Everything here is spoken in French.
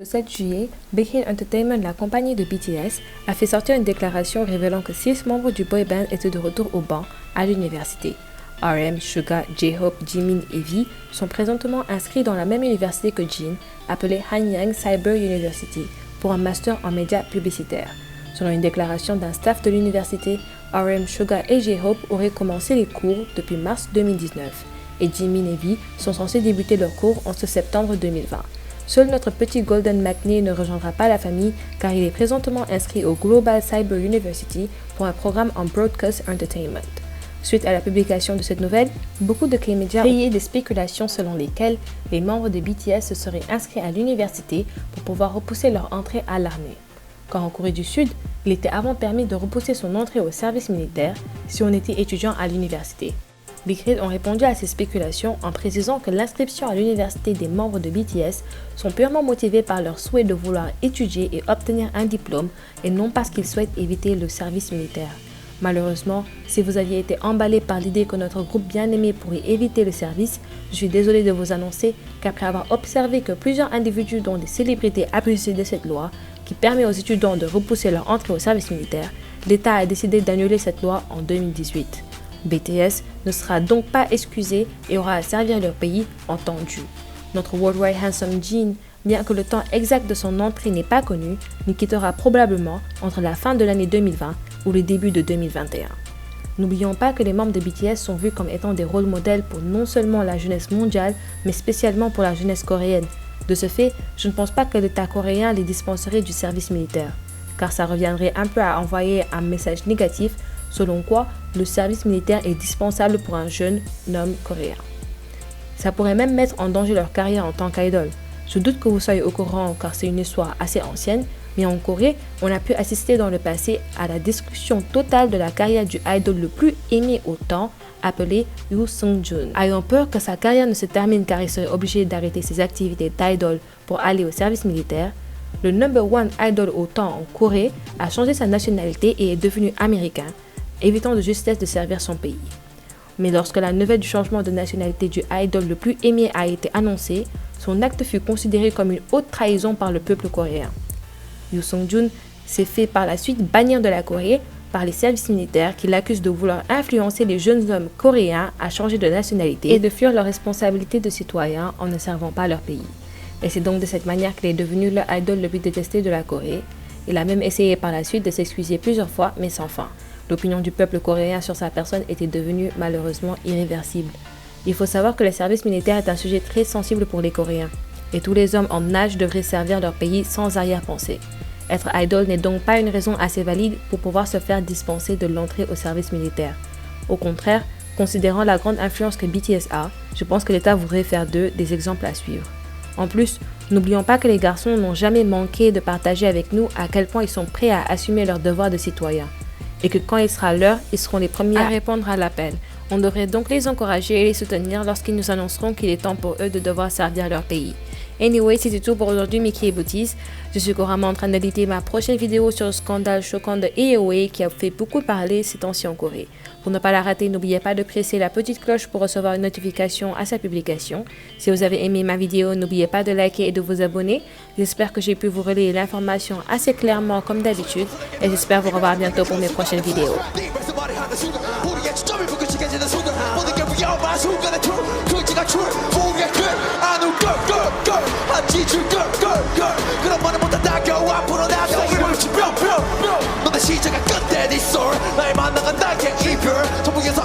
Le 7 juillet, Big Hit Entertainment, la compagnie de BTS, a fait sortir une déclaration révélant que 6 membres du boy band étaient de retour au banc à l'université. RM, Suga, J-Hope, Jimin et V sont présentement inscrits dans la même université que Jin, appelée Hanyang Cyber University, pour un master en médias publicitaires. Selon une déclaration d'un staff de l'université, RM, Suga et J-Hope auraient commencé les cours depuis mars 2019, et Jimin et V sont censés débuter leurs cours en ce septembre 2020. Seul notre petit Golden McNee ne rejoindra pas la famille car il est présentement inscrit au Global Cyber University pour un programme en Broadcast Entertainment. Suite à la publication de cette nouvelle, beaucoup de K-Media ont créé des spéculations selon lesquelles les membres de BTS se seraient inscrits à l'université pour pouvoir repousser leur entrée à l'armée. Quand en Corée du Sud, il était avant permis de repousser son entrée au service militaire si on était étudiant à l'université. Big Hit ont répondu à ces spéculations en précisant que l'inscription à l'université des membres de BTS sont purement motivés par leur souhait de vouloir étudier et obtenir un diplôme et non parce qu'ils souhaitent éviter le service militaire. Malheureusement, si vous aviez été emballé par l'idée que notre groupe bien-aimé pourrait éviter le service, je suis désolé de vous annoncer qu'après avoir observé que plusieurs individus dont des célébrités abusent de cette loi qui permet aux étudiants de repousser leur entrée au service militaire, l'État a décidé d'annuler cette loi en 2018. BTS ne sera donc pas excusé et aura à servir leur pays en temps dû. Notre Worldwide Handsome Jin, bien que le temps exact de son entrée n'est pas connu, nous quittera probablement entre la fin de l'année 2020 ou le début de 2021. N'oublions pas que les membres de BTS sont vus comme étant des rôles modèles pour non seulement la jeunesse mondiale, mais spécialement pour la jeunesse coréenne. De ce fait, je ne pense pas que l'État coréen les dispenserait du service militaire, car ça reviendrait un peu à envoyer un message négatif selon quoi le service militaire est dispensable pour un jeune homme coréen. Ça pourrait même mettre en danger leur carrière en tant qu'idole. Je doute que vous soyez au courant car c'est une histoire assez ancienne, mais en Corée, on a pu assister dans le passé à la destruction totale de la carrière du idol le plus aimé au temps, appelé Yoo Sung-joon. Ayant peur que sa carrière ne se termine car il serait obligé d'arrêter ses activités d'idol pour aller au service militaire, le number one idol au temps en Corée a changé sa nationalité et est devenu américain, évitant de justesse de servir son pays. Mais lorsque la nouvelle du changement de nationalité du idol le plus aimé a été annoncée, son acte fut considéré comme une haute trahison par le peuple coréen. Yoo Sung-joon s'est fait par la suite bannir de la Corée par les services militaires qui l'accusent de vouloir influencer les jeunes hommes coréens à changer de nationalité et de fuir leurs responsabilités de citoyens en ne servant pas leur pays. Et c'est donc de cette manière qu'il est devenu le idol le plus détesté de la Corée. Il a même essayé par la suite de s'excuser plusieurs fois, mais sans fin. L'opinion du peuple coréen sur sa personne était devenue malheureusement irréversible. Il faut savoir que le service militaire est un sujet très sensible pour les Coréens, et tous les hommes en âge devraient servir leur pays sans arrière-pensée. Être idol n'est donc pas une raison assez valide pour pouvoir se faire dispenser de l'entrée au service militaire. Au contraire, considérant la grande influence que BTS a, je pense que l'État voudrait faire d'eux des exemples à suivre. En plus, n'oublions pas que les garçons n'ont jamais manqué de partager avec nous à quel point ils sont prêts à assumer leurs devoirs de citoyens. Et que quand il sera l'heure, ils seront les premiers à répondre à l'appel. On devrait donc les encourager et les soutenir lorsqu'ils nous annonceront qu'il est temps pour eux de devoir servir leur pays. Anyway, c'était tout pour aujourd'hui, Mickey et Booties. Je suis couramment en train d'éditer ma prochaine vidéo sur le scandale choquant de AOA qui a fait beaucoup parler ces temps-ci en Corée. Pour ne pas la rater, n'oubliez pas de presser la petite cloche pour recevoir une notification à sa publication. Si vous avez aimé ma vidéo, n'oubliez pas de liker et de vous abonner. J'espère que j'ai pu vous relayer l'information assez clairement comme d'habitude et j'espère vous revoir bientôt pour mes prochaines vidéos. 시작은 끝에 네 소울 날 만나간 나의 이별 전국에서